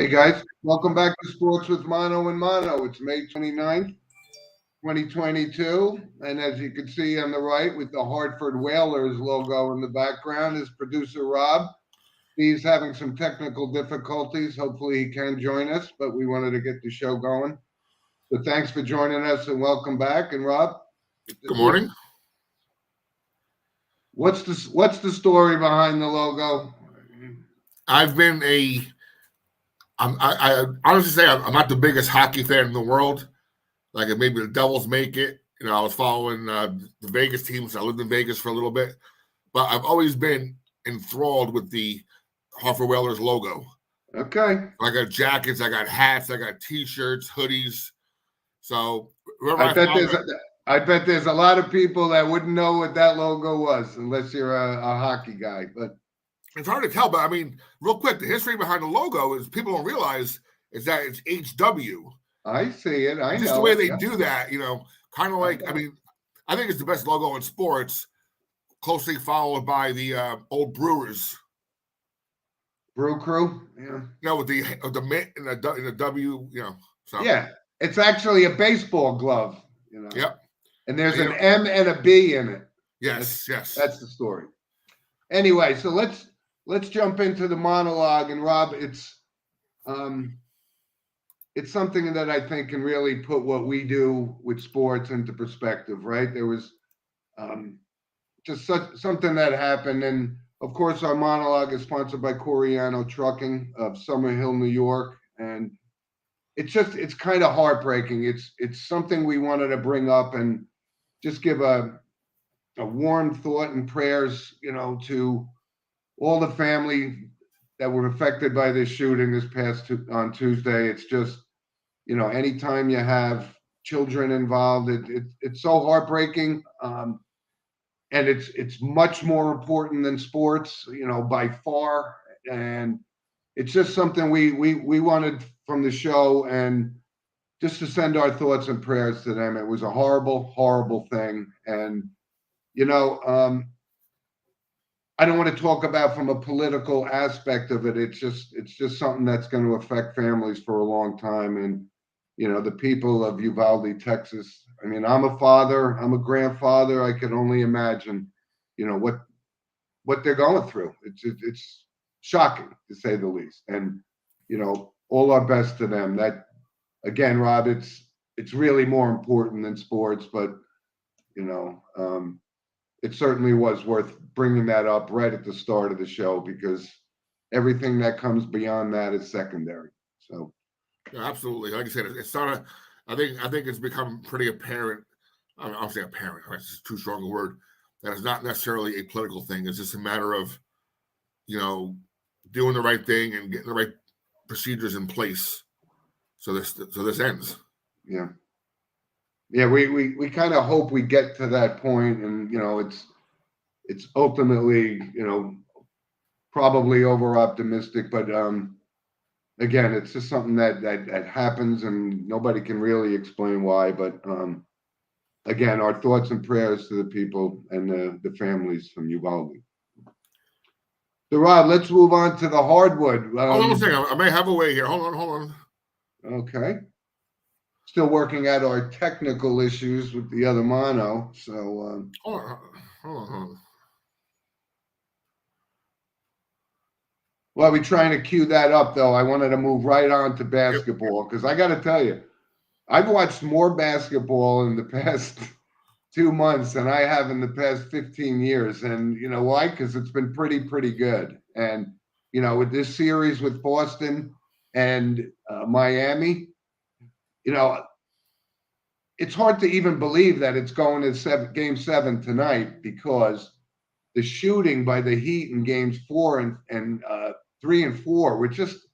Hey guys, welcome back to Sports with Mono and Mono. It's May 29th, 2022. And as you can see on the right with the Hartford Whalers logo in the background is producer Rob. He's having some technical difficulties. Hopefully he can join us, but we wanted to get the show going. So thanks for joining us and welcome back. And Rob? Good morning. What's the story behind the logo? I honestly say I'm not the biggest hockey fan in the world. Like maybe the Devils make it. You know, I was following the Vegas teams. I lived in Vegas for a little bit, but I've always been enthralled with the Hartford Whalers logo. Okay. I got jackets, I got hats, I got T-shirts, hoodies. So I bet there's a lot of people that wouldn't know what that logo was unless you're a hockey guy. But it's hard to tell. But I mean, real quick, the history behind the logo is people don't realize is that it's HW. I see it. I know. Just the way they do that, you know, kind of like, I mean, I think it's the best logo in sports, closely followed by the old Brewers. Brew Crew? Yeah. You know, with the mitt and the W, you know. So. Yeah. It's actually a baseball glove, you know. Yep. And there's an M and a B in it. Yes. That's the story. Anyway, so let's jump into the monologue. And Rob, it's something that I think can really put what we do with sports into perspective, right? There was just something that happened. And of course, our monologue is sponsored by Coriano Trucking of Summerhill, New York. And it's kind of heartbreaking. It's something we wanted to bring up and just give a warm thought and prayers, you know, to all the family that were affected by this shooting this past on Tuesday. It's just, you know, anytime you have children involved, it's so heartbreaking. And it's much more important than sports, you know, by far. And it's just something we wanted from the show and just to send our thoughts and prayers to them. It was a horrible, horrible thing. And, you know, I don't want to talk about from a political aspect of it. It's just something that's going to affect families for a long time. And, you know, the people of Uvalde, Texas. I mean, I'm a father, I'm a grandfather. I can only imagine, you know, what they're going through. It's shocking to say the least. And, you know, all our best to them. That, again, Rob, it's really more important than sports, but, you know, it certainly was worth bringing that up right at the start of the show because everything that comes beyond that is secondary. So, yeah, absolutely. Like I said, it's not I think it's become pretty apparent. I don't say apparent. That's too strong a word. That it's not necessarily a political thing. It's just a matter of, you know, doing the right thing and getting the right procedures in place. So this ends. Yeah. Yeah, we kind of hope we get to that point, and you know, it's ultimately, you know, probably over optimistic, but again, it's just something that happens, and nobody can really explain why. But again, our thoughts and prayers to the people and the families from Uvalde. So, Rob, let's move on to the hardwood. Hold on a second. I may have a way here. Hold on. Okay. Still working out our technical issues with the other mono. So, hold on. While we're trying to cue that up, though, I wanted to move right on to basketball because I got to tell you, I've watched more basketball in the past 2 months than I have in the past 15 years. And you know why? Because it's been pretty good. And, you know, with this series with Boston and Miami, you know, it's hard to even believe that it's going to game 7 tonight because the shooting by the Heat in games 4 and 3 and 4 were just,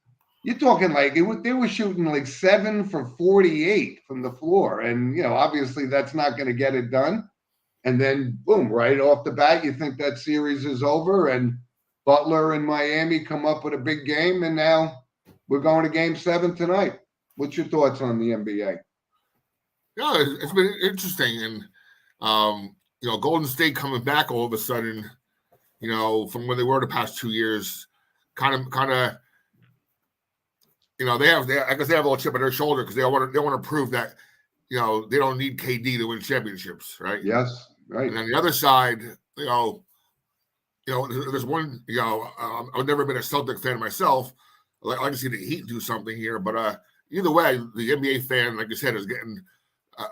you're talking like they were shooting like 7 for 48 from the floor. And, you know, obviously that's not going to get it done. And then, boom, right off the bat, you think that series is over and Butler and Miami come up with a big game. And now we're going to game 7 tonight. What's your thoughts on the NBA? Yeah, it's been interesting. And, you know, Golden State coming back all of a sudden, you know, from where they were the past 2 years, kind of I guess they have a little chip on their shoulder because they want to prove that, they don't need KD to win championships, right? Yes, right. And on the other side, there's one, I've never been a Celtic fan myself. I like to see the Heat do something here, but either way, the NBA fan, like I said, is getting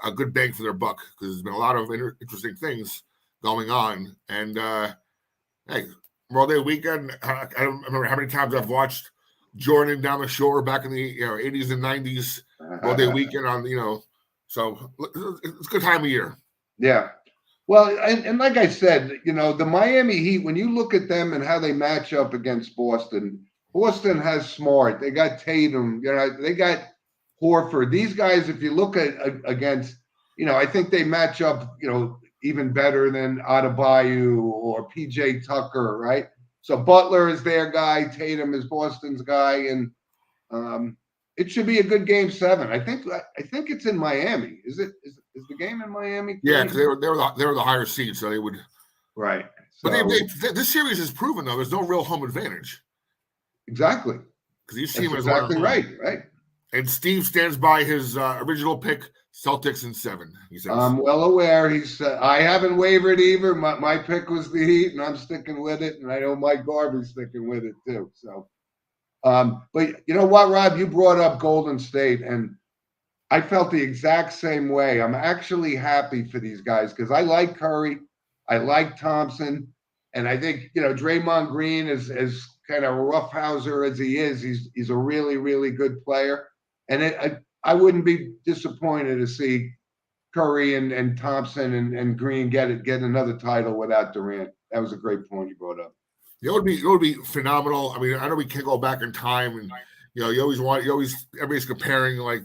a good bang for their buck because there's been a lot of interesting things going on. And hey, Memorial Day weekend, I don't remember how many times I've watched Jordan down the shore back in the 80s and 90s. Memorial Day weekend on, so it's a good time of year. Yeah. Well, and like I said, the Miami Heat, when you look at them and how they match up against Boston has Smart. They got Tatum. They got Horford. These guys, if you look at against, I think they match up, even better than Adebayo or PJ Tucker, right? So Butler is their guy. Tatum is Boston's guy. And it should be a good game 7. I think it's in Miami. Is the game in Miami? Yeah, because they were the higher seed, so they would. Right. But this series has proven, though, there's no real home advantage. Exactly. Because each team is exactly right. And Steve stands by his original pick, Celtics in 7. He says, I'm well aware. I haven't wavered either. My pick was the Heat, and I'm sticking with it. And I know Mike Garvey's sticking with it too. So, but you know what, Rob? You brought up Golden State, and I felt the exact same way. I'm actually happy for these guys because I like Curry, I like Thompson, and I think Draymond Green is as kind of roughhouser as he is. He's a really, really good player, and I wouldn't be disappointed to see Curry and Thompson and Green get another title without Durant. That was a great point you brought up. It would be phenomenal. I mean, I know we can't go back in time, and everybody's comparing like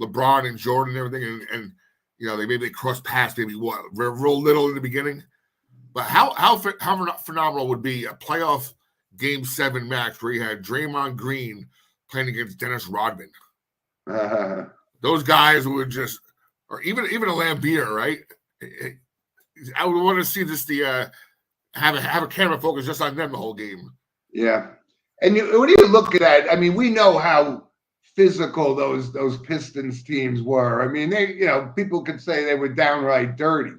LeBron and Jordan and everything, and they cross paths maybe real little in the beginning, but how phenomenal would be a playoff Game 7 match where you had Draymond Green playing against Dennis Rodman. Those guys would just, or even a Lambeer, right? I would want to see this have a camera focus just on them the whole game. Yeah, and when you look at that, I mean, we know how physical those Pistons teams were. I mean, people could say they were downright dirty.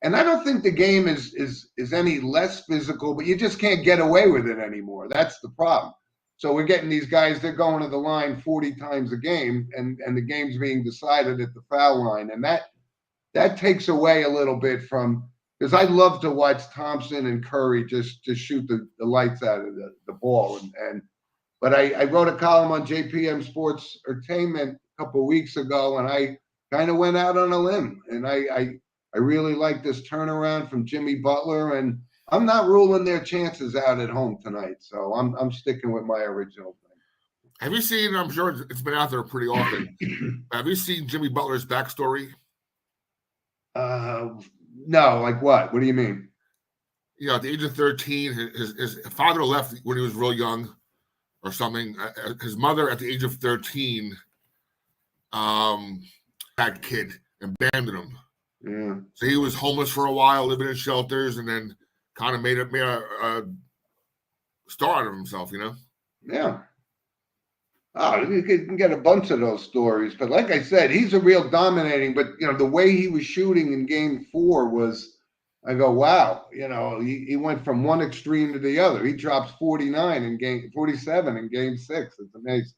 And I don't think the game is any less physical, but you just can't get away with it anymore. That's the problem. So we're getting these guys, they're going to the line 40 times a game, and the game's being decided at the foul line. And that takes away a little bit from, because I love to watch Thompson and Curry just shoot the lights out of the ball. But I wrote a column on JPM Sports Entertainment a couple of weeks ago, and I kind of went out on a limb, and I really like this turnaround from Jimmy Butler, and I'm not ruling their chances out at home tonight. So I'm sticking with my original thing. Have you seen, I'm sure it's been out there pretty often, have you seen Jimmy Butler's backstory? No, like what? What do you mean? At the age of 13, his father left when he was real young or something. His mother at the age of 13 had kid and abandoned him. Yeah. So he was homeless for a while, living in shelters, and then kind of made a star out of himself, Yeah. Oh, you can get a bunch of those stories. But like I said, he's a real dominating, but the way he was shooting in game 4 was, I go, wow, he went from one extreme to the other. He drops 47 in game 6. It's amazing.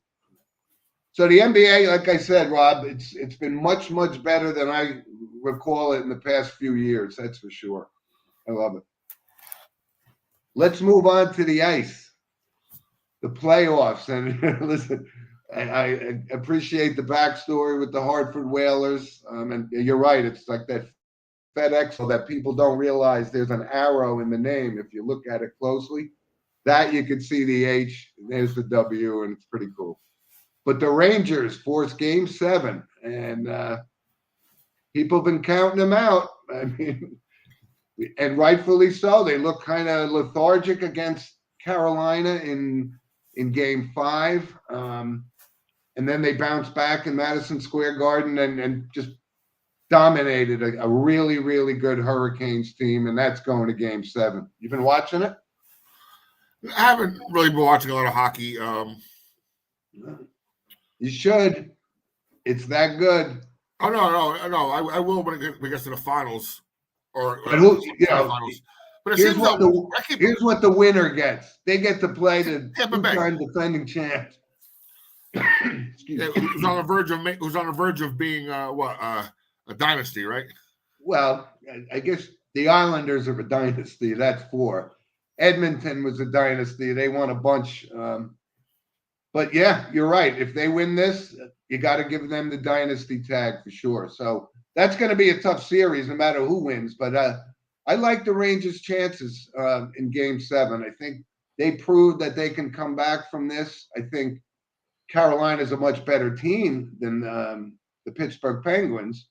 So the NBA, like I said, Rob, it's been much, much better than I recall it in the past few years. That's for sure. I love it. Let's move on to the ice, the playoffs. And listen, I appreciate the backstory with the Hartford Whalers. And you're right. It's like that FedEx that people don't realize there's an arrow in the name. If you look at it closely, that you can see the H, and there's the W, and it's pretty cool. But the Rangers forced game 7, and people have been counting them out. I mean, and rightfully so. They look kind of lethargic against Carolina in game 5. And then they bounced back in Madison Square Garden and just dominated a really, really good Hurricanes team. And that's going to game 7. You've been watching it? I haven't really been watching a lot of hockey. You should. It's that good. Oh no! I will when it gets to the finals, or But who, semifinals. But it here's seems what though, here's what the winner gets. They get to play the Tampa Bay. two-time defending champs. Who's on the verge of being a dynasty, right? Well, I guess the Islanders are a dynasty. That's 4. Edmonton was a dynasty. They won a bunch. But yeah, you're right. If they win this, you got to give them the dynasty tag for sure. So that's going to be a tough series, no matter who wins. But I like the Rangers' chances in Game 7. I think they proved that they can come back from this. I think Carolina's a much better team than the Pittsburgh Penguins.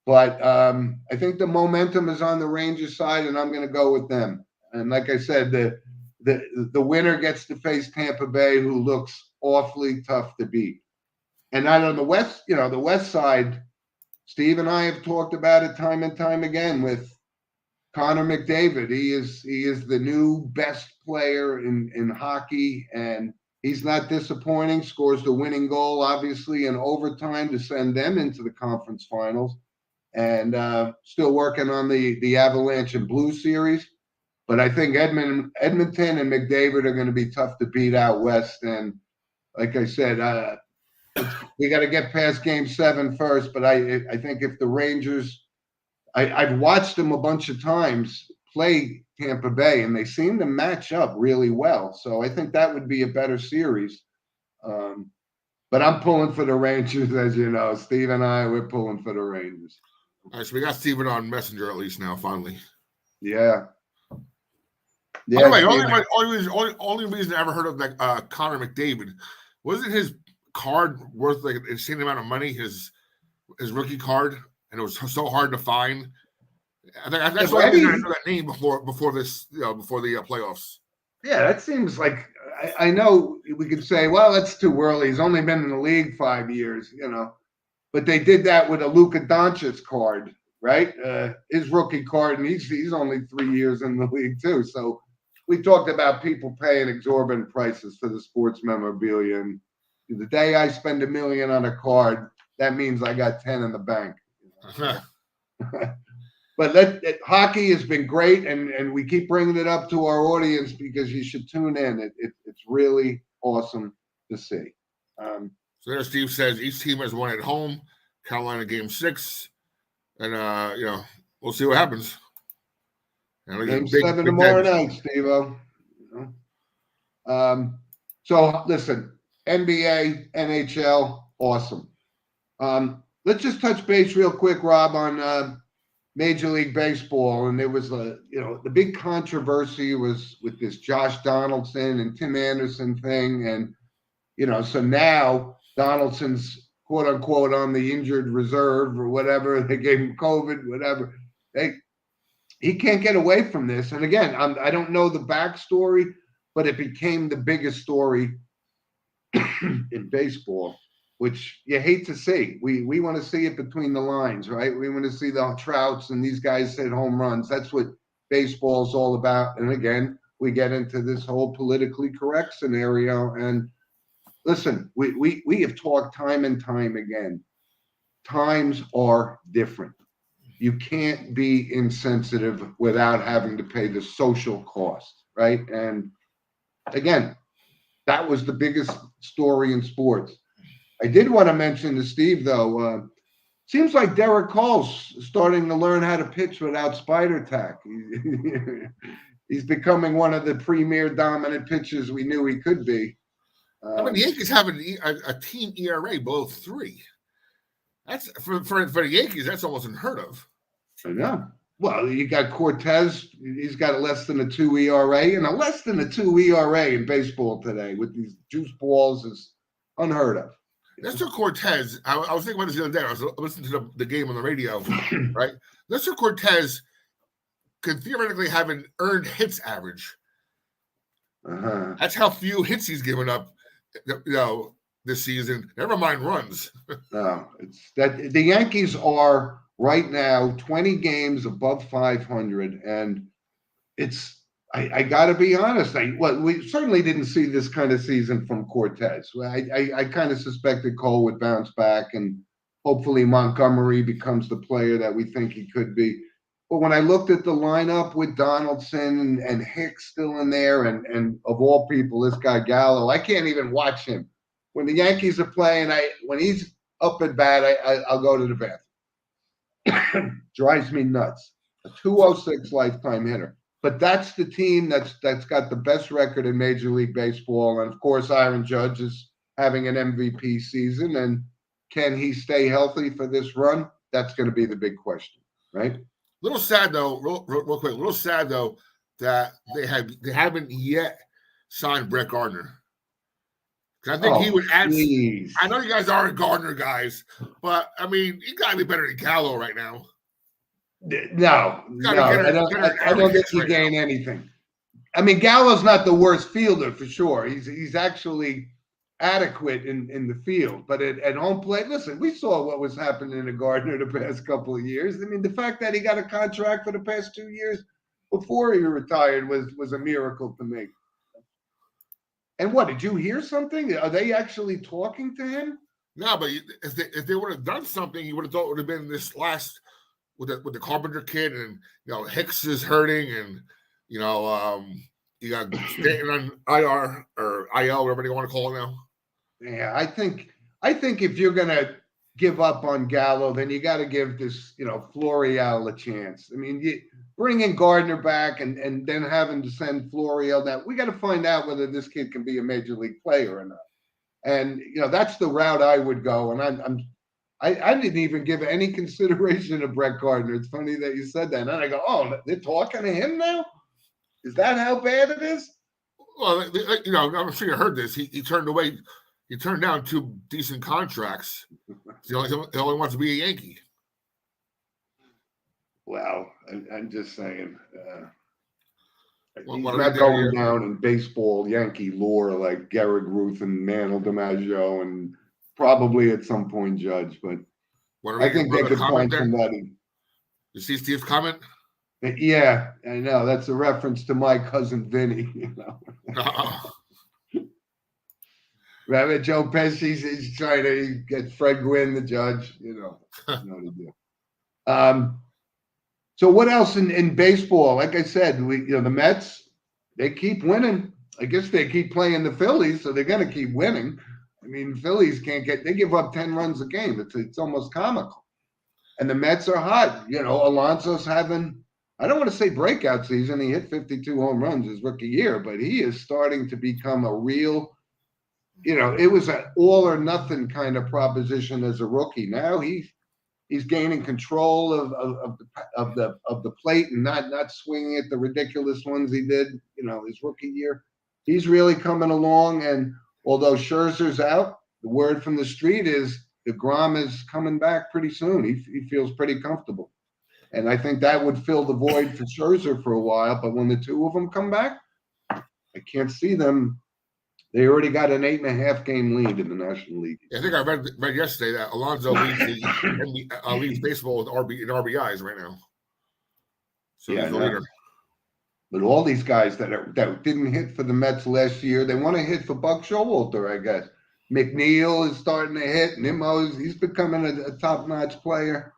But I think the momentum is on the Rangers side, and I'm going to go with them. And like I said, the winner gets to face Tampa Bay, who looks awfully tough to beat. And out on the West, the West side, Steve and I have talked about it time and time again with Connor McDavid. He is the new best player in hockey, and he's not disappointing. Scores the winning goal, obviously, in overtime to send them into the conference finals. And still working on the Avalanche and Blues series. But I think Edmonton and McDavid are going to be tough to beat out West. And like I said, we got to get past Game 7 first. But I think if the Rangers, I've watched them a bunch of times play Tampa Bay, and they seem to match up really well. So I think that would be a better series. But I'm pulling for the Rangers, as you know. Steve and I, we're pulling for the Rangers. All right, so we got Steven on Messenger at least now, finally. Yeah. By the way, only reason I ever heard of Connor McDavid, wasn't his card worth like an insane amount of money, his rookie card, and it was so hard to find. I think that's why I didn't know that name before this, before the playoffs. Yeah, that seems like I know we could say, well, that's too early. He's only been in the league 5 years, but they did that with a Luka Doncic card, right? His rookie card, and he's only 3 years in the league too. So we talked about people paying exorbitant prices for the sports memorabilia, and the day I spend $1 million on a card, that means I got 10 in the bank. But hockey has been great, and we keep bringing it up to our audience because you should tune in. It's really awesome to see. So there, Steve says each team has won at home. Carolina Game 6, and we'll see what happens. Game 7 tomorrow night, Steve-O. So listen, NBA, NHL, awesome. Let's just touch base real quick, Rob, on Major League Baseball. And there was the big controversy was with this Josh Donaldson and Tim Anderson thing. And, so now Donaldson's quote unquote on the injured reserve or whatever. They gave him COVID, whatever. He can't get away from this. And again, I don't know the backstory, but it became the biggest story in baseball, which you hate to see. We want to see it between the lines, right? We want to see the Trouts and these guys hit home runs. That's what baseball is all about. And again, we get into this whole politically correct scenario. And listen, we have talked time and time again. Times are different. You can't be insensitive without having to pay the social cost, right? And again, that was the biggest story in sports. I did want to mention to Steve, though, seems like Derek Cole's starting to learn how to pitch without spider tack. He's becoming one of the premier dominant pitchers we knew he could be. The Yankees have a team ERA below 3. That's for the Yankees. That's almost unheard of. I know. Well, you got Cortez. He's got less than a 2 ERA, and a less than a 2 ERA in baseball today with these juice balls is unheard of. Nestor Cortez. I was thinking about this the other day. I was listening to the game on the radio, right? Nestor Cortez could theoretically have an earned hits average. That's how few hits he's given up, this season. Never mind runs. No, it's that the Yankees are right now 20 games above 500, and I got to be honest. We certainly didn't see this kind of season from Cortez. I kind of suspected Cole would bounce back, and hopefully Montgomery becomes the player that we think he could be. But when I looked at the lineup with Donaldson and Hicks still in there, and of all people, this guy Gallo, I can't even watch him. When the Yankees are playing, when he's up at bat, I'll go to the bathroom. Drives me nuts. A 206 lifetime hitter. But that's the team that's got the best record in Major League Baseball. And of course, Aaron Judge is having an MVP season. And can he stay healthy for this run? That's going to be the big question, right? Little sad though, real quick. A little sad though that they haven't yet signed Brett Gardner. Because I think he would add. Geez. I know you guys aren't Gardner guys, but I mean, you got to be better than Gallo right now. No, I don't think you gain anything. I mean, Gallo's not the worst fielder for sure. He's actually adequate in the field, but at home plate, listen, we saw what was happening to Gardner the past couple of years. I mean, the fact that he got a contract for the past 2 years before he retired was a miracle to me. And what, did you hear something? Are they actually talking to him? No, but if they would have done something, you would have thought it would have been this last with the Carpenter kid, and Hicks is hurting, and you got Stanton on IR or IL, whatever you want to call it now. Yeah, I think if you're gonna give up on Gallo, then you got to give this Florial a chance. I mean, bringing Gardner back and then having to send Florial. Now we got to find out whether this kid can be a major league player or not. And that's the route I would go. And I didn't even give any consideration to Brett Gardner. It's funny that you said that. And then I go, oh, they're talking to him now? Is that how bad it is? Well, I'm sure you heard this. He turned away. He turned down 2 decent contracts. He only wants to be a Yankee. Well, I'm just saying. He's not going down in baseball Yankee lore like Garrett Ruth and Mantle DiMaggio and probably at some point Judge, but I think they could find somebody. You see Steve's comment? Yeah, I know. That's a reference to my cousin Vinny. Remember Joe Pesci? He's trying to get Fred Gwynn, the judge. No big deal. So what else in baseball? Like I said, the Mets, they keep winning. I guess they keep playing the Phillies, so they're going to keep winning. I mean, Phillies they give up 10 runs a game. It's almost comical. And the Mets are hot. Alonso's having, I don't want to say breakout season. He hit 52 home runs his rookie year, but he is starting to become a real, it was an all or nothing kind of proposition as a rookie. Now he's gaining control of the plate and not swinging at the ridiculous ones he did, his rookie year. He's really coming along, and although Scherzer's out, the word from the street is DeGrom is coming back pretty soon. He feels pretty comfortable, and I think that would fill the void for Scherzer for a while. But when the 2 of them come back, I can't see them. They already got an 8.5 game lead in the National League. Yeah, I think I read yesterday that Alonso leads baseball with RBIs right now. So he's the leader. But all these guys that didn't hit for the Mets last year, they want to hit for Buck Showalter, I guess. McNeil is starting to hit. Nimmo's he's becoming a top-notch player.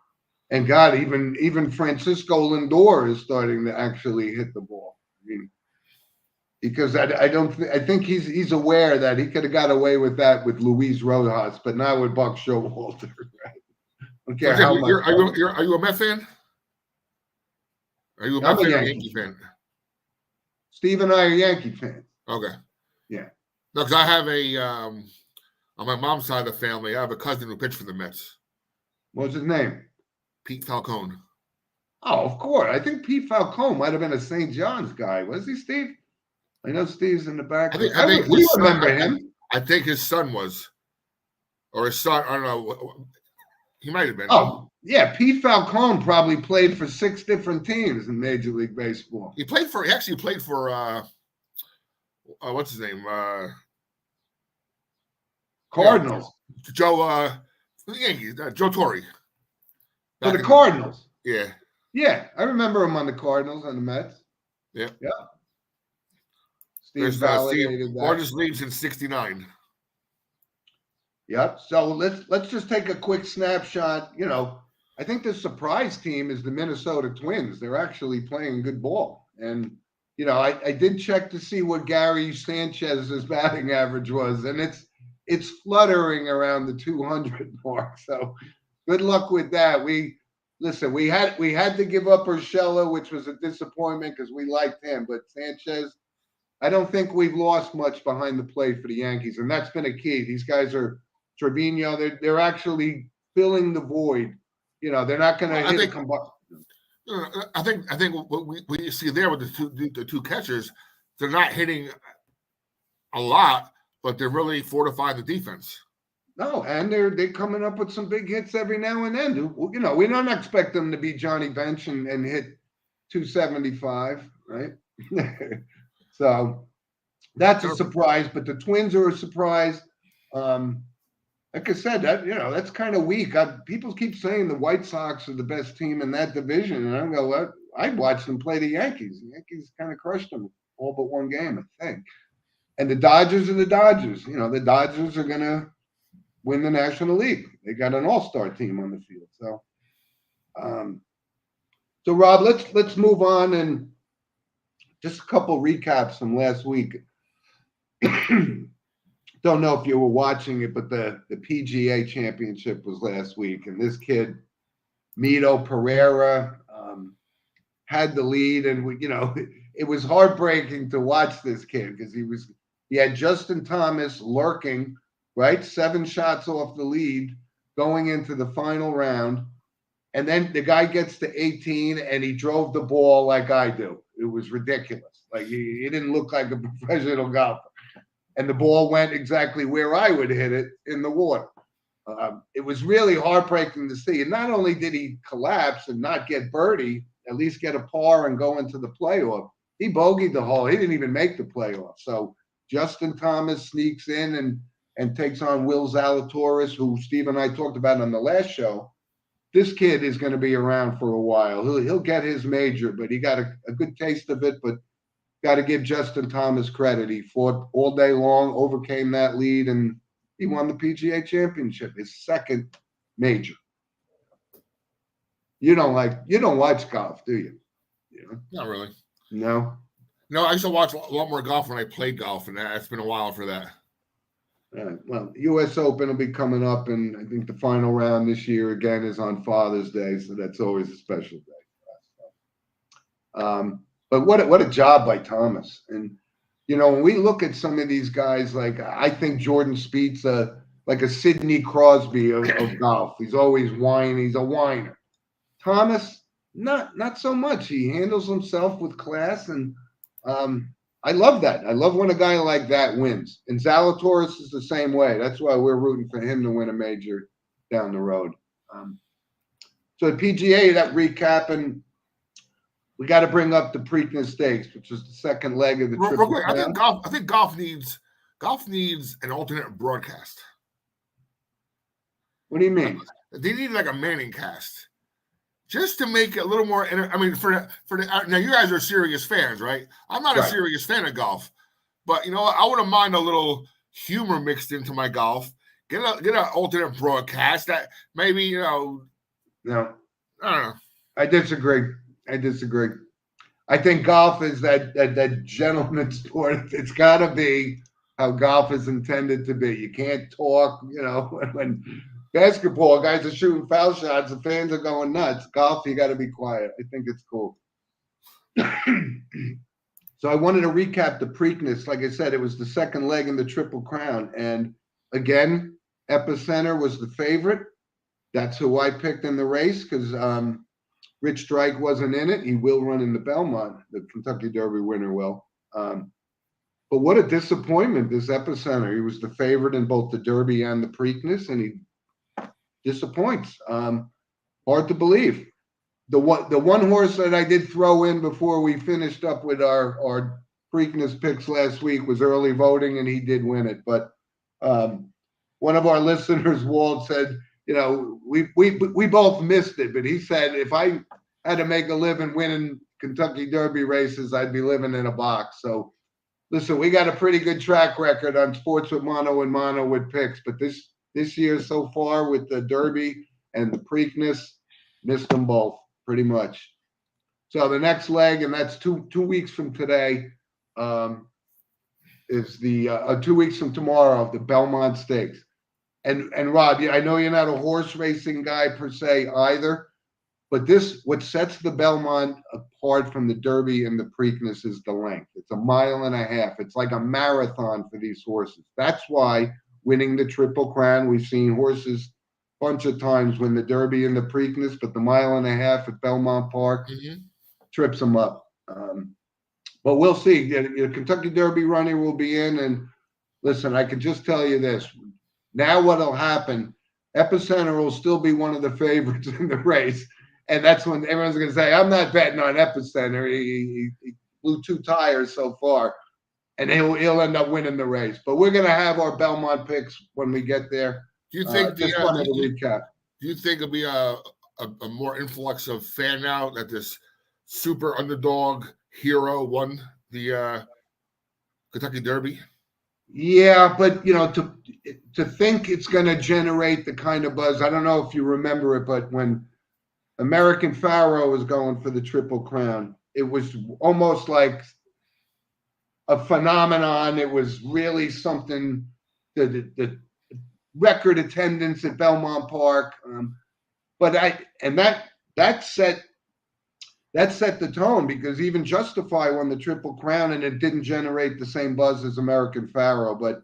And God, even Francisco Lindor is starting to actually hit the ball. I mean, because I think he's aware that he could have got away with that with Luis Rojas, but not with Buck Showalter. Right? Okay, are you a Met fan? Are you a Met fan or a Yankee fan? Steve and I are Yankee fans. Okay. Yeah. No, because I have on my mom's side of the family, I have a cousin who pitched for the Mets. What's his name? Pete Falcone. Oh, of course. I think Pete Falcone might have been a St. John's guy. Was he, Steve? I know Steve's in the back. I think we remember him. I think his son was. Or his son, I don't know. He might have been. Oh, yeah. Pete Falcone probably played for 6 different teams in Major League Baseball. He actually played for what's his name? Cardinals. Joe the Yankees, Joe Torre. For the Cardinals. Yeah. Yeah. I remember him on the Cardinals and the Mets. Yeah. Yeah. Steve validated that. Largest lead since '69. Yep. So let's just take a quick snapshot. I think the surprise team is the Minnesota Twins. They're actually playing good ball. And, I did check to see what Gary Sanchez's batting average was, and it's fluttering around the 200 mark. So good luck with that. We had to give up Urshela, which was a disappointment because we liked him. But Sanchez, I don't think we've lost much behind the plate for the Yankees, and that's been a key. These guys are Trevino. They're actually filling the void. They're not going to hit a combine. I think what we see there with the two catchers, they're not hitting a lot, but they're really fortifying the defense. No, and they're coming up with some big hits every now and then. We don't expect them to be Johnny Bench and hit 275, right? So that's a surprise, but the Twins are a surprise. Like I said, that's kind of weak. People keep saying the White Sox are the best team in that division, and I'm going, I'd watch them play the Yankees. The Yankees kind of crushed them all but one game, I think. And the Dodgers are the Dodgers. The Dodgers are going to win the National League. They got an all-star team on the field. So Rob, let's move on and just a couple recaps from last week. Don't know if you were watching it, but the PGA Championship was last week, and this kid, Mito Pereira, had the lead, and it was heartbreaking to watch this kid because he had Justin Thomas lurking, right, 7 shots off the lead going into the final round, and then the guy gets to 18 and he drove the ball like I do. It was ridiculous. Like he didn't look like a professional golfer. And the ball went exactly where I would hit it, in the water. It was really heartbreaking to see. And not only did he collapse and not get birdie, at least get a par and go into the playoff, he bogeyed the hole. He didn't even make the playoff. So Justin Thomas sneaks in and takes on Will Zalatoris, who Steve and I talked about on the last show. This kid is going to be around for a while. He'll get his major, but he got a good taste of it. But got to give Justin Thomas credit. He fought all day long, overcame that lead, and he won the PGA Championship, his second major. You don't watch golf, do you? Not really. No? No, I used to watch a lot more golf when I played golf, and it's been a while for that. Well, U.S. Open will be coming up, and I think the final round this year, again, is on Father's Day, so that's always a special day for us. But what a job by Thomas. And, when we look at some of these guys, like I think Jordan Spieth's like a Sidney Crosby of golf. He's always whining. He's a whiner. Thomas, not so much. He handles himself with class, and I love that. I love when a guy like that wins. And Zalatoris is the same way. That's why we're rooting for him to win a major down the road. So the PGA, that recap, and we got to bring up the Preakness Stakes, which was the second leg of the Triple Crown. I think golf needs an alternate broadcast. What do you mean? They need like a Manning cast, just to make it a little more. Now you guys are serious fans, right? I'm not a serious fan of golf, but I wouldn't mind a little humor mixed into my golf. Get an alternate broadcast that maybe No, I don't know. I disagree. I think golf is that gentleman's sport. It's got to be how golf is intended to be. You can't talk, when basketball guys are shooting foul shots, the fans are going nuts. Golf, you got to be quiet. I think it's cool. So I wanted to recap the Preakness. Like I said, it was the second leg in the Triple Crown. And again, Epicenter was the favorite. That's who I picked in the race because Rich Strike wasn't in it. He will run in the Belmont. The Kentucky Derby winner will. But what a disappointment, this Epicenter. He was the favorite in both the Derby and the Preakness, and he disappoints. Hard to believe. The one horse that I did throw in before we finished up with our Preakness picks last week was early voting, and he did win it. But one of our listeners, Walt, said, we both missed it, but he said if I had to make a living winning Kentucky Derby races, I'd be living in a box. So Listen, we got a pretty good track record on sports with mono and mono with picks, but this year so far with the Derby and the Preakness, missed them both pretty much. So the next leg, and that's 2 weeks from today, is the 2 weeks from tomorrow, the Belmont Stakes. And Rob, I know you're not a horse racing guy per se either, but what sets the Belmont apart from the Derby and the Preakness is the length. It's 1.5 miles. It's like a marathon for these horses. That's why winning the Triple Crown, we've seen horses a bunch of times win the Derby and the Preakness, but the 1.5 miles at Belmont Park trips them up. But we'll see. The Kentucky Derby runner will be in, and listen, I can just tell you this. Now what'll happen, Epicenter will still be one of the favorites in the race. And that's when everyone's going to say, I'm not betting on Epicenter. He blew 2 tires so far. And he'll end up winning the race. But we're going to have our Belmont picks when we get there. Do you think just wanted to recap. Do you think it'll be a more influx of fan now that this super underdog hero won the Kentucky Derby? Yeah, but to think it's going to generate the kind of buzz. I don't know if you remember it, but when American Pharoah was going for the Triple Crown, it was almost like a phenomenon. It was really something. The record attendance at Belmont Park, that set the tone, because even Justify won the Triple Crown and it didn't generate the same buzz as American Pharoah. But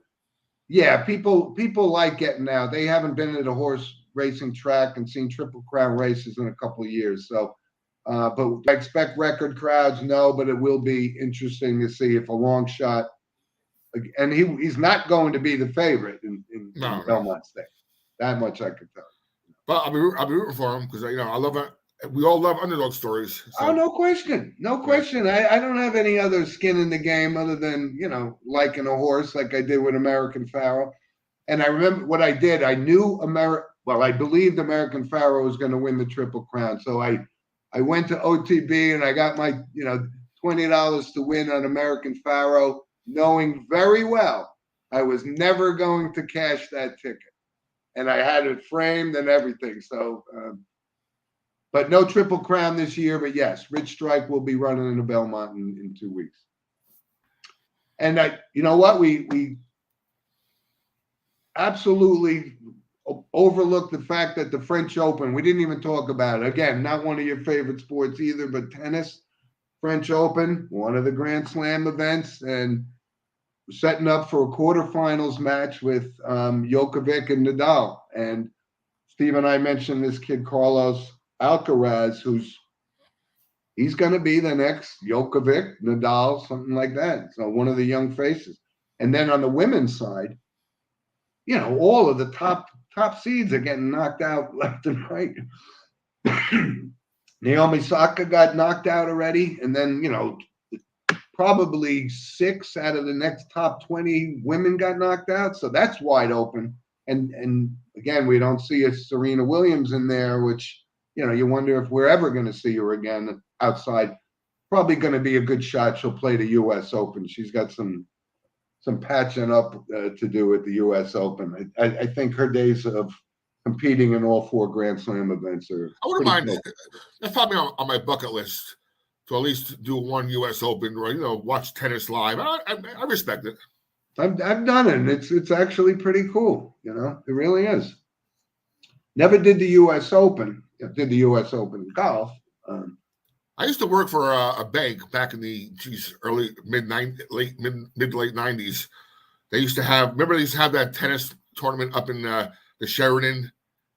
yeah, people like getting out. They haven't been at a horse racing track and seen Triple Crown races in a couple of years. So, but I expect record crowds, no, but it will be interesting to see if a long shot, and he's not going to be the favorite in Belmont Stakes. That much I can tell you. But I'll be rooting for him because I love it. We all love underdog stories. So. Oh, no question. No question. I don't have any other skin in the game other than, liking a horse like I did with American Pharoah. And I remember what I did. I knew I believed American Pharoah was going to win the Triple Crown. So I went to OTB and I got my, $20 to win on American Pharoah, knowing very well I was never going to cash that ticket. And I had it framed and everything. So, but no Triple Crown this year. But yes, Rich Strike will be running in the Belmont in 2 weeks. And you know what? We absolutely overlooked the fact that the French Open, we didn't even talk about it. Again, not one of your favorite sports either, but tennis, French Open, one of the Grand Slam events, and setting up for a quarterfinals match with Djokovic and Nadal. And Steve and I mentioned this kid, Carlos Alcaraz, he's going to be the next Djokovic, Nadal, something like that. So one of the young faces. And then on the women's side, all of the top seeds are getting knocked out left and right. Naomi Osaka got knocked out already. And then, probably 6 out of the next top 20 women got knocked out. So that's wide open. And again, we don't see a Serena Williams in there, which, you wonder if we're ever going to see her again outside. Probably going to be a good shot. She'll play the U.S. Open. She's got some patching up to do at the U.S. Open. I think her days of competing in all 4 Grand Slam events are. I wouldn't mind. That's probably on my bucket list to at least do one U.S. Open or watch tennis live. I respect it. I've done it. And it's actually pretty cool. It really is. Never did the U.S. Open. Did the U.S. Open golf. I used to work for a bank back in the early mid late 90s. They used to have that tennis tournament up in the Sheridan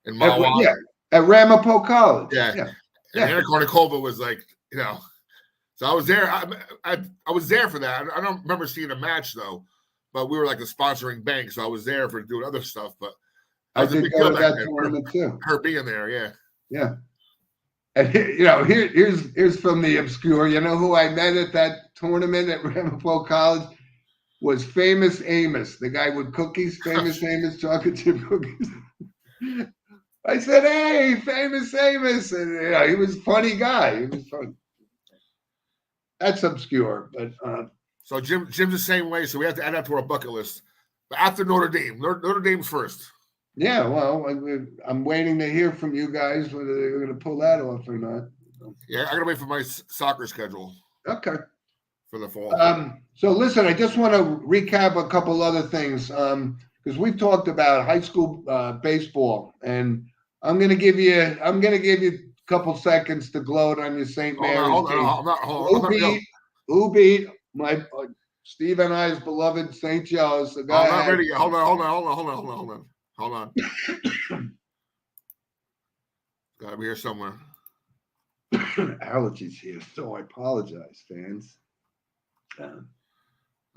in Mahwah. Yeah, at Ramapo College. Yeah. And Anna Kournikova was like, so I was there. I was there for that. I don't remember seeing a match though, but we were like a sponsoring bank, so I was there for doing other stuff. But I did go to that tournament too. Her being there, yeah. Yeah. And here's from the obscure. You know who I met at that tournament at Ramapo College was Famous Amos, the guy with cookies. Famous Amos chocolate chip cookies. I said, "Hey, Famous Amos," and he was a funny guy. He was fun. That's obscure, but So Jim's the same way. So we have to add that to our bucket list. But after Notre Dame, Notre Dame's first. Yeah, well, I'm waiting to hear from you guys whether they're going to pull that off or not. Yeah, I gotta wait for my soccer schedule Okay. for the fall. So listen, I just want to recap a couple other things because we've talked about high school baseball, and I'm going to give you a couple seconds to gloat on your St. Mary's team. Who beat my Steve and I's beloved St. Joe's? The guy. I'm not ready yet. Hold on. Gotta be here somewhere. Allergies here, so I apologize, fans. I don't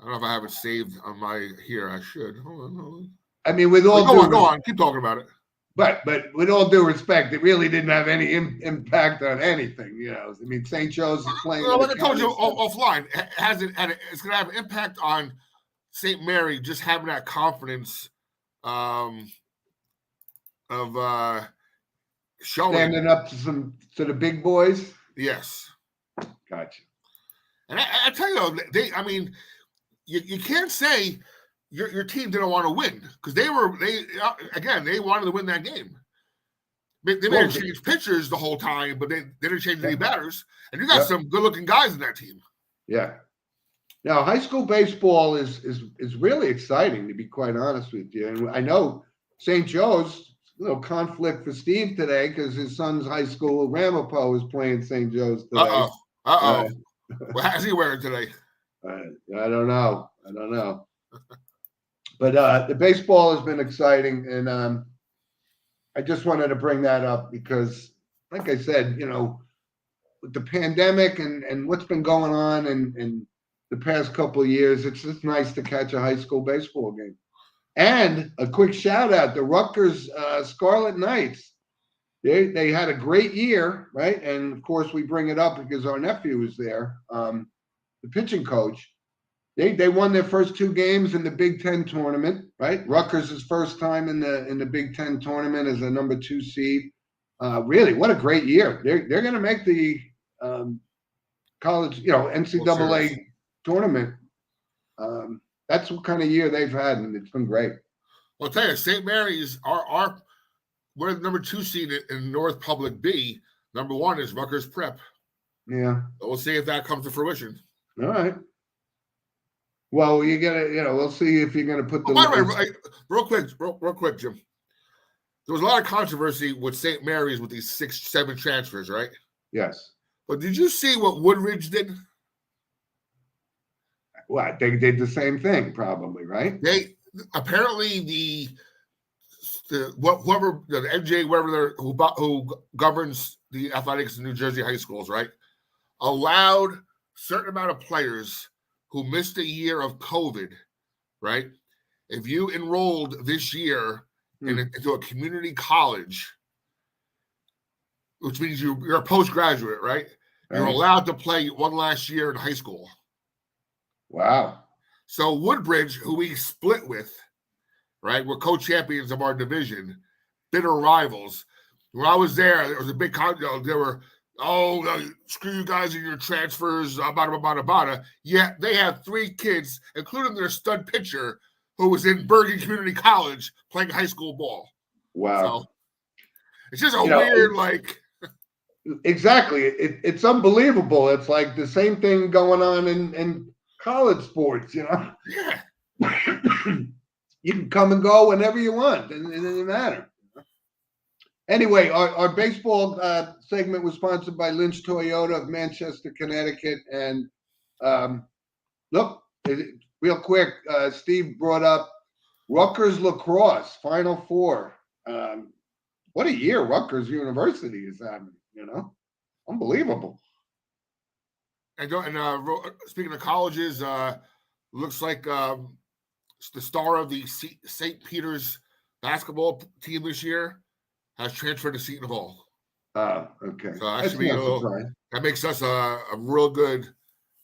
know if I have it saved on my here. I should. Hold on. I mean, with all go on. Keep talking about it. But with all due respect, it really didn't have any impact on anything. You know, I mean, St. Joe's is playing. Well, like I told you offline, it's going to have an impact on St. Mary just having that confidence of showing standing up to the big boys. Yes, gotcha. And I tell you, I mean, you can't say your team didn't want to win because they wanted to win that game. They may have changed pitchers the whole time, but they didn't change any batters. And you got some good-looking guys in that team. Yeah. Now, high school baseball is really exciting, to be quite honest with you. And I know St. Joe's, a little conflict for Steve today because his son's high school Ramapo is playing St. Joe's today. What is he wearing today? I don't know. But the baseball has been exciting, and I just wanted to bring that up because, like I said, you know, with the pandemic and what's been going on in the past couple of years, it's just nice to catch a high school baseball game. And a quick shout out, the Rutgers Scarlet Knights. They had a great year, right? And of course, we bring it up because our nephew was there, the pitching coach. They won their first two games in the Big Ten tournament, right? Rutgers' first time in the Big Ten tournament as a number 2 seed. Really, what a great year! They're going to make the college, NCAA tournament. That's what kind of year they've had, and it's been great. Well, I'll tell you, St. Mary's we're the number 2 seed in North Public B. Number 1 is Rutgers Prep. Yeah. So we'll see if that comes to fruition. All right. Well, we'll see if you're gonna put the. By the way, real quick, Jim. There was a lot of controversy with St. Mary's with these 6-7 transfers, right? Yes. But did you see what Woodridge did? Well, they did the same thing, probably, right? They apparently the NJ, who governs the athletics in New Jersey high schools, right, allowed a certain amount of players who missed a year of COVID, right? If you enrolled this year into a community college, which means you're a postgraduate, right? You're allowed to play one last year in high school. Wow. So Woodbridge, who we split with, right? We're co-champions of our division, bitter rivals. When I was there was a big there were, screw you guys and your transfers, bada. Yeah, they had 3 kids, including their stud pitcher, who was in Bergen Community College playing high school ball. Wow. So it's just a weird, Exactly. It's unbelievable. It's like the same thing going on in college sports, Yeah. You can come and go whenever you want. It doesn't matter. Anyway, our baseball segment was sponsored by Lynch Toyota of Manchester, Connecticut. And real quick, Steve brought up Rutgers lacrosse, Final Four. What a year Rutgers University is having, Unbelievable. And speaking of colleges, looks like the star of the St. Peter's basketball team this year has transferred to Seton Hall. Okay. So that makes us a real good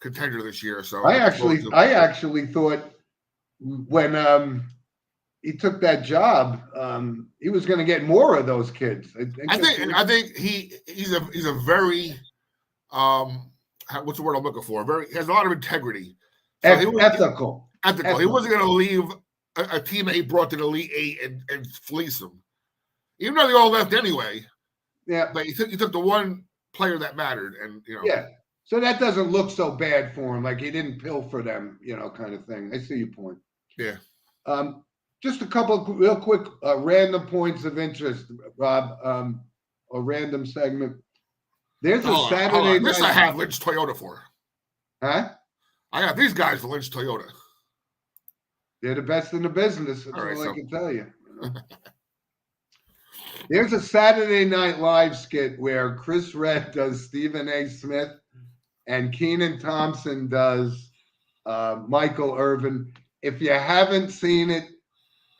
contender this year. So I actually thought when he took that job, he was going to get more of those kids. I think he's a very what's the word I'm looking for? He has a lot of integrity. So he was Ethical. ethical. He wasn't going to leave a teammate he brought to the Elite Eight and fleece them, even though they all left anyway. Yeah. But he took the one player that mattered, and Yeah. So that doesn't look so bad for him, like he didn't pilfer them, kind of thing. I see your point. Yeah. Just a couple of real quick random points of interest, Rob. A random segment. There's a Saturday night. This I have Lynch Toyota for. Huh? I got these guys to Lynch Toyota. They're the best in the business. That's all I can tell you. There's a Saturday Night Live skit where Chris Redd does Stephen A. Smith and Kenan Thompson does Michael Irvin. If you haven't seen it,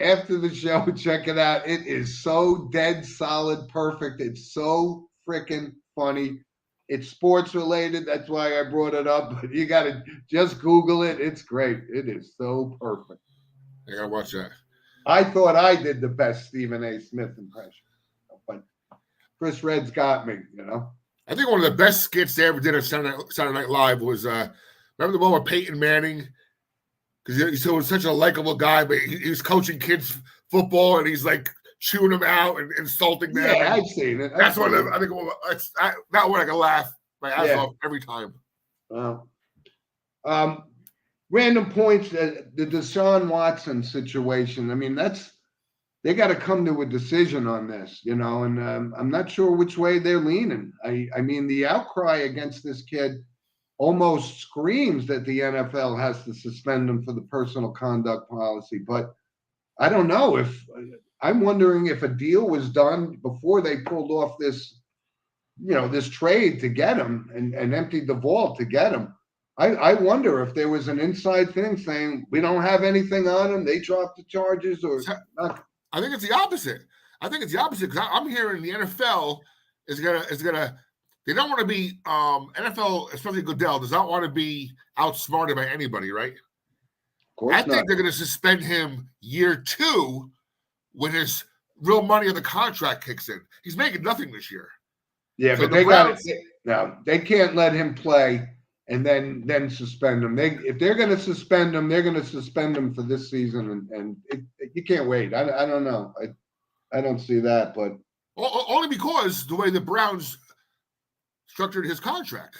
after the show, check it out. It is so dead solid, perfect. It's so freaking funny. It's sports related. That's why I brought it up. But you got to just Google it. It's great. It is so perfect. I got to watch that. I thought I did the best Stephen A. Smith impression. But Chris Redd's got me, I think one of the best skits they ever did on Saturday Night Live was, remember the one with Peyton Manning? Because he was such a likable guy, but he was coaching kids football, and he's like chewing them out and insulting them. Yeah, I've seen it. That's one of them. I think that one I can laugh my ass off every time. Random points. The Deshaun Watson situation. I mean, they got to come to a decision on this, and I'm not sure which way they're leaning. I mean, the outcry against this kid almost screams that the NFL has to suspend him for the personal conduct policy. But I don't know I'm wondering if a deal was done before they pulled off this, this trade to get him and emptied the vault to get him. I wonder if there was an inside thing saying we don't have anything on him. They dropped the charges or not. I think it's the opposite. Because I'm hearing the NFL is gonna. They don't want to be NFL, especially Goodell, does not want to be outsmarted by anybody, right? Of course I think they're going to suspend him year 2 when his real money on the contract kicks in. He's making nothing this year. Yeah, so but they can't let him play and then suspend him. If they're going to suspend him, they're going to suspend him for this season, and you can't wait. I don't know. I don't see that, but only because the way the Browns structured his contract,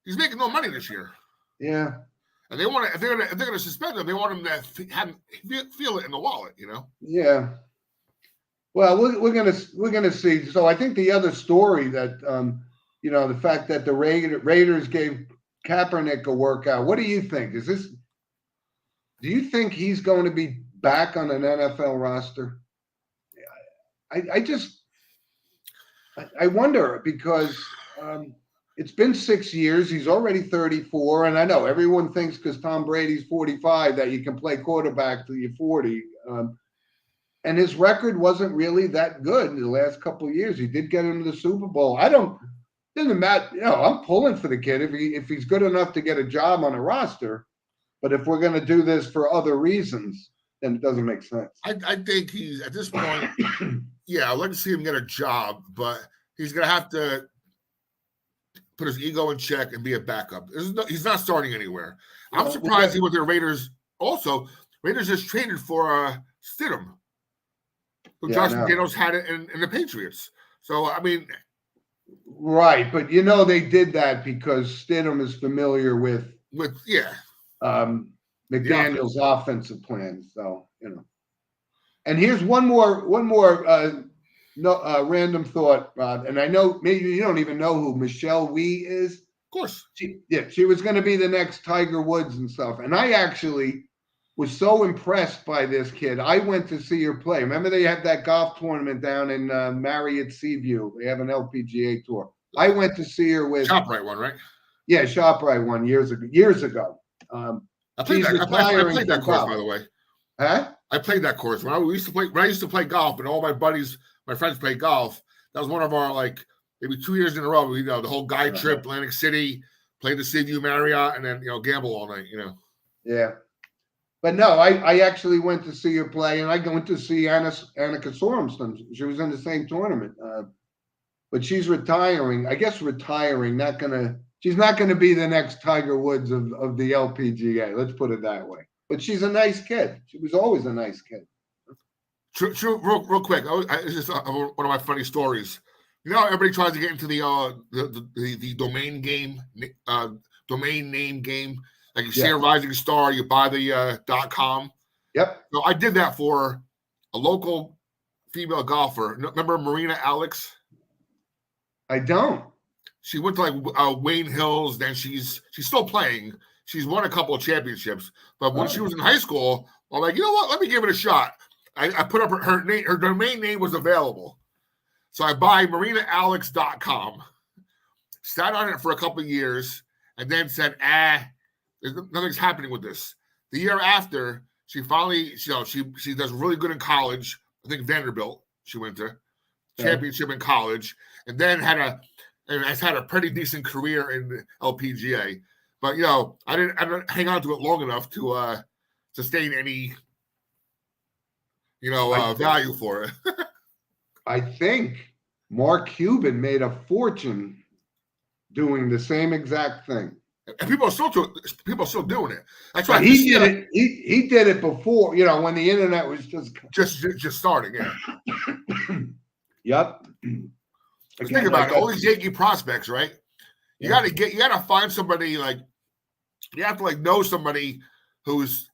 he's making no money this year. Yeah, and they want to. If they're going to suspend him, they want him to feel it in the wallet. Yeah. Well, we're gonna see. So I think the other story that the fact that the Raiders gave Kaepernick a workout. What do you think? Do you think he's going to be back on an NFL roster? I wonder because. It's been 6 years. He's already 34. And I know everyone thinks because Tom Brady's 45 that you can play quarterback till you're 40. And his record wasn't really that good in the last couple of years. He did get into the Super Bowl. Doesn't matter. I'm pulling for the kid if he's good enough to get a job on a roster. But if we're going to do this for other reasons, then it doesn't make sense. I think he's at this point. Yeah, I'd like to see him get a job, but he's going to have to put his ego in check and be a backup. He's not starting anywhere. I'm surprised he was the Raiders. Also, Raiders just traded for Stidham, who Josh McDaniels had it in the Patriots. So, I mean. Right, but they did that because Stidham is familiar with McDaniels' offensive plans. So, And here's one more random thought, Rod, and I know maybe you don't even know who Michelle Wie is. Of course. She was going to be the next Tiger Woods and stuff. And I actually was so impressed by this kid. I went to see her play. Remember they have that golf tournament down in Marriott Seaview. They have an LPGA tour. I went to see her with ShopRite one, right? Yeah, ShopRite one years ago. I played that course, by the way. Huh? I played that course when I used to play golf, and all my friends play golf. That was one of our maybe 2 years in a row. The whole guy trip, Atlantic City, played the Seaview Marriott, and then gamble all night. Yeah, but no, I actually went to see her play, and I went to see Annika Sorenstam. She was in the same tournament, but she's retiring. I guess retiring, not gonna she's not going to be the next Tiger Woods of the LPGA. Let's put it that way. But she's a nice kid. She was always a nice kid. True. Real quick. It's just one of my funny stories. You know, everybody tries to get into the domain game, domain name game. Like you see a rising star, you buy the .com. Yep. So I did that for a local female golfer. Remember Marina Alex? I don't. She went to like Wayne Hills. Then she's still playing. She's won a couple of championships. But when she was in high school, I'm like, you know what? Let me give it a shot. I put up her name. Her domain name was available. So I buy marinaalex.com. Sat on it for a couple of years and then said, nothing's happening with this. The year after, she finally, she does really good in college. I think Vanderbilt she went to. Championship in college. And then has had a pretty decent career in the LPGA. But, I didn't hang on to it long enough to sustain any, value for it. I think Mark Cuban made a fortune doing the same exact thing. And people are still doing it. That's right. Right. He did it. He did it before, when the internet was just starting. Yeah. Yep. Think about it. All these Yankee prospects, right? You gotta find somebody you have to know somebody who's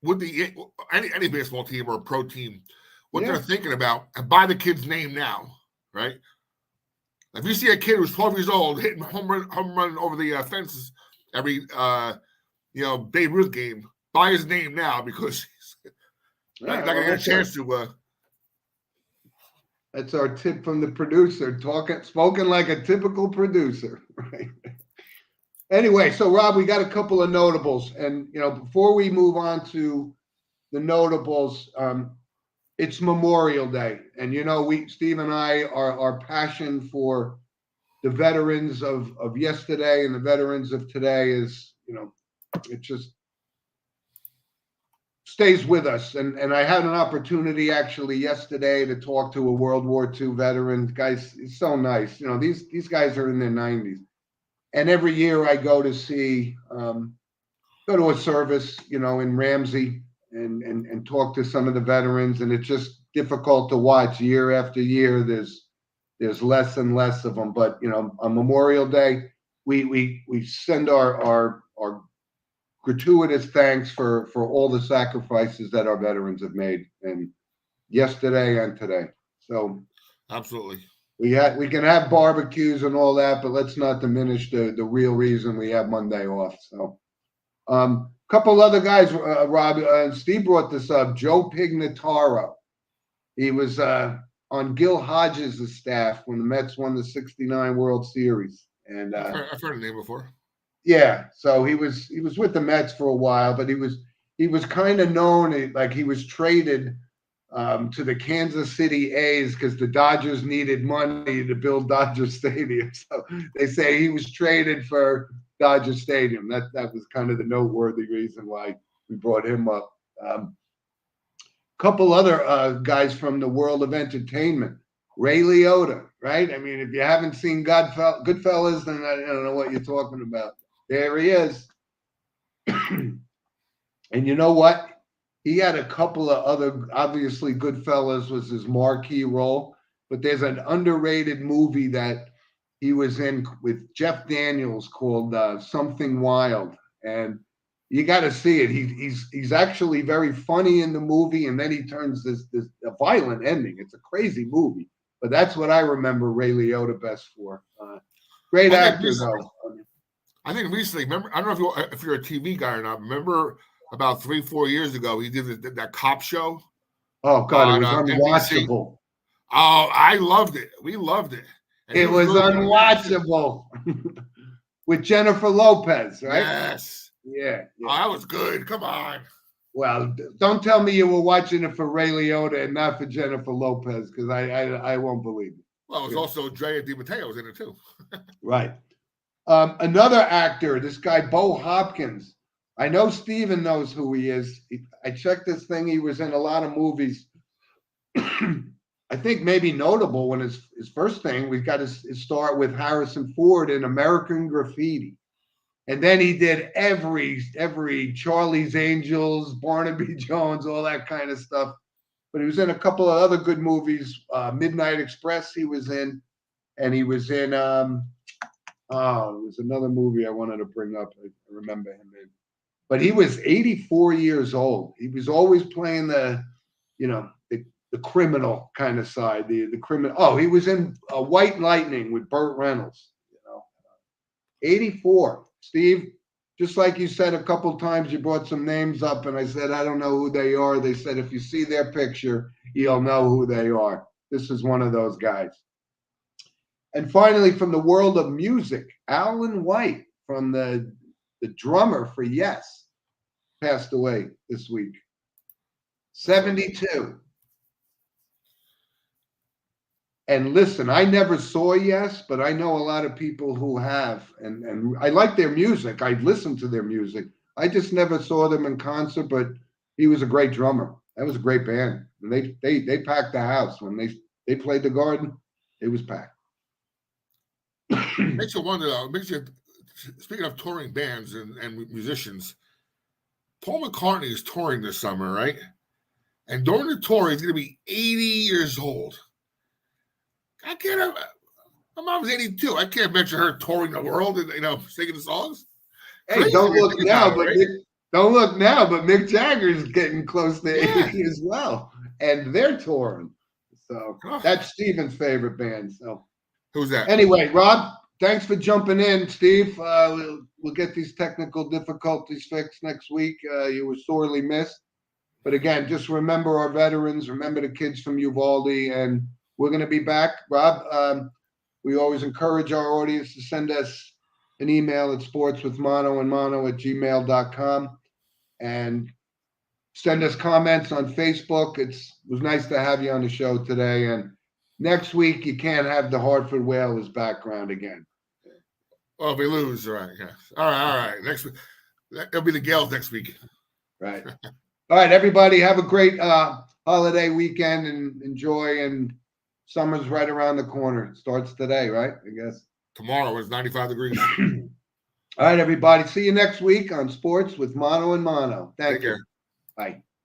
with any baseball team or a pro team, what they're thinking about, and buy the kid's name now, right? If you see a kid who's 12 years old hitting home run over the fences every Babe Ruth game, buy his name now because he's not gonna get a chance to. That's our tip from the producer, spoken like a typical producer, right? Anyway, so Rob, we got a couple of notables, and before we move on to the notables, it's Memorial Day, and Steve and I, our passion for the veterans of yesterday and the veterans of today is, it just stays with us. And I had an opportunity actually yesterday to talk to a World War II veteran. Guys, it's so nice. These guys are in their 90s. And every year I go to go to a service, in Ramsey and talk to some of the veterans. And it's just difficult to watch year after year. There's less and less of them. But, on Memorial Day, we send our gratuitous thanks for all the sacrifices that our veterans have made, and yesterday and today. So absolutely, we can have barbecues and all that, but let's not diminish the real reason we have Monday off. So, couple other guys, Rob and Steve brought this up. Joe Pignataro, he was on Gil Hodges' staff when the Mets won the '69 World Series, and I've heard the name before. Yeah, so he was with the Mets for a while, but he was kind of known, like he was traded to the Kansas City A's because the Dodgers needed money to build Dodger Stadium. So they say he was traded for Dodger Stadium. That was kind of the noteworthy reason why we brought him up. Couple other guys from the world of entertainment. Ray Liotta, right? I mean, if you haven't seen Goodfellas, then I don't know what you're talking about. There he is. And you know what? He had a couple of other, obviously Goodfellas was his marquee role, but there's an underrated movie that he was in with Jeff Daniels called Something Wild. And you got to see it. He's actually very funny in the movie, and then he turns this a violent ending. It's a crazy movie, but that's what I remember Ray Liotta best for. Great actor, though. I think recently, remember, I don't know if you're a TV guy or not. Remember about 3-4 years ago, he did that cop show. Oh God, it was unwatchable. NBC. Oh, I loved it. We loved it. And it was really unwatchable with Jennifer Lopez, right? Yes. Yeah. Oh, that was good. Come on. Well, don't tell me you were watching it for Ray Liotta and not for Jennifer Lopez, because I won't believe it. Well, it was also Drea DiMatteo was in it too. Right. Another actor, this guy, Bo Hopkins. I know Steven knows who he is. I checked this thing. He was in a lot of movies. I think maybe notable when his first thing, we got his start with Harrison Ford in American Graffiti. And then he did every Charlie's Angels, Barnaby Jones, all that kind of stuff. But he was in a couple of other good movies. Midnight Express he was in, and he was in it was another movie I wanted to bring up. I remember him in. But he was 84 years old. He was always playing the criminal kind of side, the criminal. Oh, he was in White Lightning with Burt Reynolds. 84. Steve, just like you said a couple times, you brought some names up, and I said, I don't know who they are. They said, if you see their picture, you'll know who they are. This is one of those guys. And finally, from the world of music, Alan White, from the drummer for Yes, passed away this week. 72. And listen, I never saw Yes, but I know a lot of people who have, and I like their music. I listened to their music. I just never saw them in concert, but he was a great drummer. That was a great band. And they packed the house when they played the Garden. It was packed. Makes you wonder. Speaking of touring bands and musicians, Paul McCartney is touring this summer, right? And during the tour, he's going to be 80 years old. I can't. My mom's 82. I can't mention her touring the world and singing the songs. Hey, Crazy don't look now, it, but right? don't look now, but Mick Jagger's getting close to 80 as well, and they're touring. So that's Steven's favorite band. So who's that? Anyway, Rob, thanks for jumping in, Steve. We'll get these technical difficulties fixed next week. You were sorely missed, but again, just remember our veterans. Remember the kids from Uvalde, and we're going to be back. Rob, we always encourage our audience to send us an email at sportswithmonoandmono@gmail.com and send us comments on Facebook. It was nice to have you on the show today. And next week, you can't have the Hartford Whalers background again. Well, if we lose, all right. Yeah. All right. Next week, it'll be the Gales next week. Right. All right, everybody, have a great holiday weekend and enjoy. And summer's right around the corner. It starts today, right? I guess. Tomorrow is 95 degrees. All right, everybody. See you next week on Sports with Mono and Mono. Thank you. Take care. Bye.